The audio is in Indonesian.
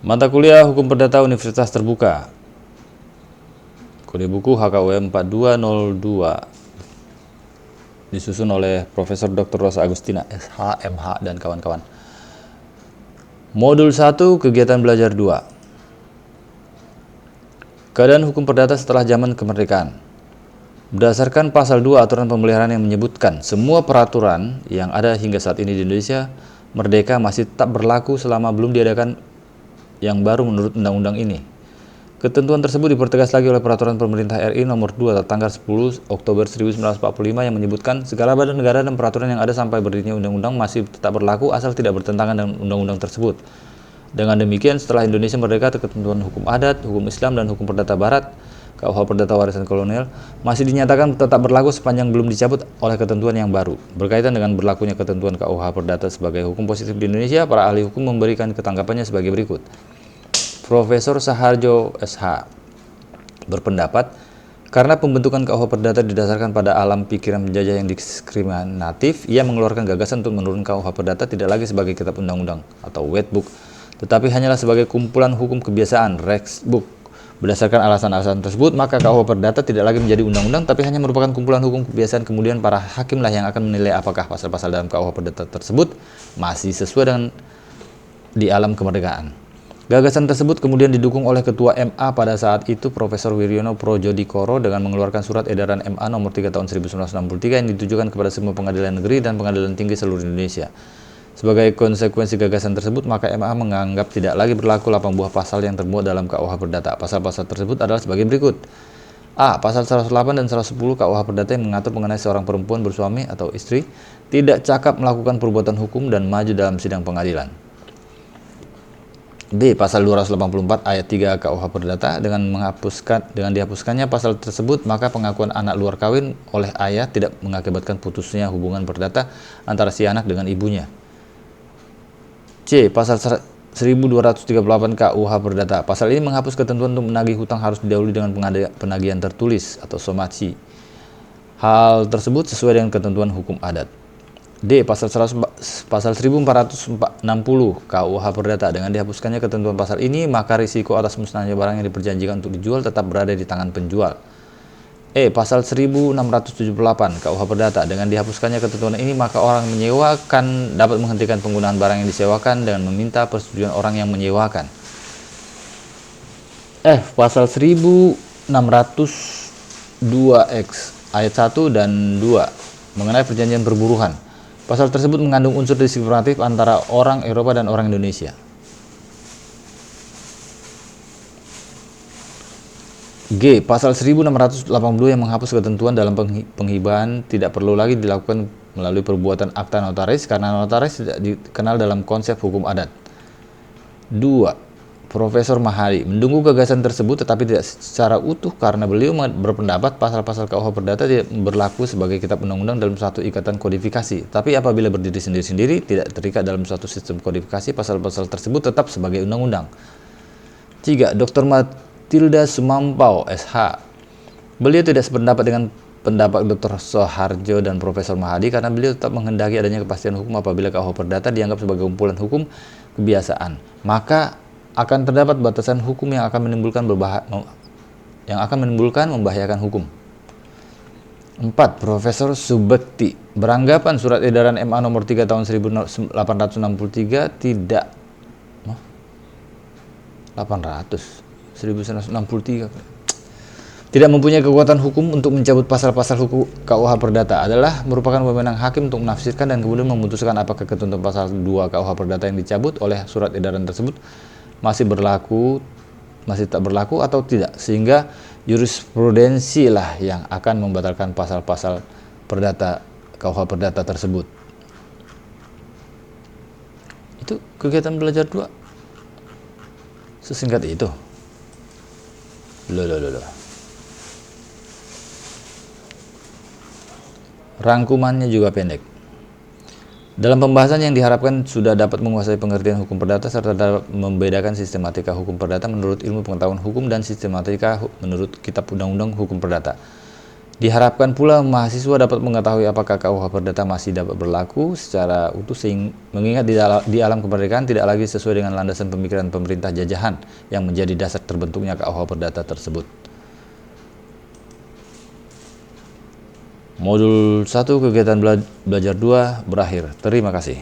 Mata kuliah Hukum Perdata Universitas Terbuka. Kode buku HKUM 4202. Disusun oleh Profesor Dr. Rosa Agustina, SH, MH, dan kawan-kawan. Modul 1, Kegiatan Belajar 2. Keadaan Hukum Perdata setelah zaman kemerdekaan. Berdasarkan pasal 2 aturan pemeliharaan yang menyebutkan semua peraturan yang ada hingga saat ini di Indonesia merdeka masih tetap berlaku selama belum diadakan yang baru menurut undang-undang ini. Ketentuan tersebut dipertegas lagi oleh Peraturan Pemerintah RI Nomor 2 tanggal 10 Oktober 1945 yang menyebutkan segala badan negara dan peraturan yang ada sampai berdirinya undang-undang masih tetap berlaku asal tidak bertentangan dengan undang-undang tersebut. Dengan demikian, setelah Indonesia merdeka, ketentuan hukum adat, hukum Islam, dan hukum perdata barat KUH Perdata Warisan Kolonial masih dinyatakan tetap berlaku sepanjang belum dicabut oleh ketentuan yang baru. Berkaitan dengan berlakunya ketentuan KUH Perdata sebagai hukum positif di Indonesia, para ahli hukum memberikan ketanggapannya sebagai berikut. Profesor Saharjo SH berpendapat, karena pembentukan KUH Perdata didasarkan pada alam pikiran penjajah yang diskriminatif, ia mengeluarkan gagasan untuk menurunkan KUH Perdata tidak lagi sebagai kitab undang-undang atau wetbook, tetapi hanyalah sebagai kumpulan hukum kebiasaan, rexbook. Berdasarkan alasan-alasan tersebut, maka KUH Perdata tidak lagi menjadi undang-undang, tapi hanya merupakan kumpulan hukum kebiasaan. Kemudian para hakimlah yang akan menilai apakah pasal-pasal dalam KUH Perdata tersebut masih sesuai dengan di alam kemerdekaan. Gagasan tersebut kemudian didukung oleh Ketua MA pada saat itu, Profesor Wiryono Projodikoro, dengan mengeluarkan surat edaran MA nomor 3 tahun 1963 yang ditujukan kepada semua pengadilan negeri dan pengadilan tinggi seluruh Indonesia. Sebagai konsekuensi gagasan tersebut, maka MA menganggap tidak lagi berlaku 8 buah pasal yang termuat dalam KUH Perdata. Pasal-pasal tersebut adalah sebagai berikut. A. Pasal 108 dan 110 KUH Perdata yang mengatur mengenai seorang perempuan bersuami atau istri tidak cakap melakukan perbuatan hukum dan maju dalam sidang pengadilan. B. Pasal 284 ayat 3 KUH Perdata dengan dihapuskannya pasal tersebut, maka pengakuan anak luar kawin oleh ayah tidak mengakibatkan putusnya hubungan perdata antara si anak dengan ibunya. C. Pasal 1238 KUH Perdata. Pasal ini menghapus ketentuan untuk menagih hutang harus didahului dengan penagihan tertulis atau somasi. Hal tersebut sesuai dengan ketentuan hukum adat. D. Pasal 1460 KUH Perdata. Dengan dihapuskannya ketentuan pasal ini, maka risiko atas musnahnya barang yang diperjanjikan untuk dijual tetap berada di tangan penjual. E. Pasal 1678 KUH Perdata. Dengan dihapuskannya ketentuan ini, maka orang menyewakan dapat menghentikan penggunaan barang yang disewakan dengan meminta persetujuan orang yang menyewakan. F. Pasal 1602X ayat 1 dan 2 mengenai perjanjian perburuhan. Pasal tersebut mengandung unsur diskriminatif antara orang Eropa dan orang Indonesia. G. Pasal 1682 yang menghapus ketentuan dalam penghibahan tidak perlu lagi dilakukan melalui perbuatan akta notaris karena notaris tidak dikenal dalam konsep hukum adat. 2. Profesor Mahari mendukung gagasan tersebut tetapi tidak secara utuh karena beliau berpendapat pasal-pasal KUH Perdata tidak berlaku sebagai kitab undang-undang dalam suatu ikatan kodifikasi. Tapi apabila berdiri sendiri-sendiri, tidak terikat dalam suatu sistem kodifikasi, pasal-pasal tersebut tetap sebagai undang-undang. 3. Dr. Matilda Sumampau, SH. Beliau tidak sependapat dengan pendapat Dr. Soeharjo dan Profesor Mahadi karena beliau tetap menghendaki adanya kepastian hukum apabila KUH Perdata dianggap sebagai kumpulan hukum kebiasaan. Maka akan terdapat batasan hukum yang akan menimbulkan membahayakan hukum. 4. Profesor Subekti beranggapan surat edaran MA nomor 3 tahun 1863 tidak 1963 tidak mempunyai kekuatan hukum untuk mencabut pasal-pasal hukum KUH Perdata, adalah merupakan wewenang hakim untuk menafsirkan dan kemudian memutuskan apakah ketentuan pasal 2 KUH Perdata yang dicabut oleh surat edaran tersebut masih tak berlaku atau tidak, sehingga jurisprudensi lah yang akan membatalkan pasal-pasal perdata KUH Perdata tersebut. Itu kegiatan belajar 2 sesingkat itu. Loh. Rangkumannya juga pendek. Dalam pembahasan yang diharapkan sudah dapat menguasai pengertian hukum perdata serta dapat membedakan sistematika hukum perdata menurut ilmu pengetahuan hukum dan sistematika menurut kitab undang-undang hukum perdata. Diharapkan pula mahasiswa dapat mengetahui apakah KUH Perdata masih dapat berlaku secara utuh, mengingat di alam kemerdekaan tidak lagi sesuai dengan landasan pemikiran pemerintah jajahan yang menjadi dasar terbentuknya KUH Perdata tersebut. Modul 1 kegiatan belajar 2 berakhir. Terima kasih.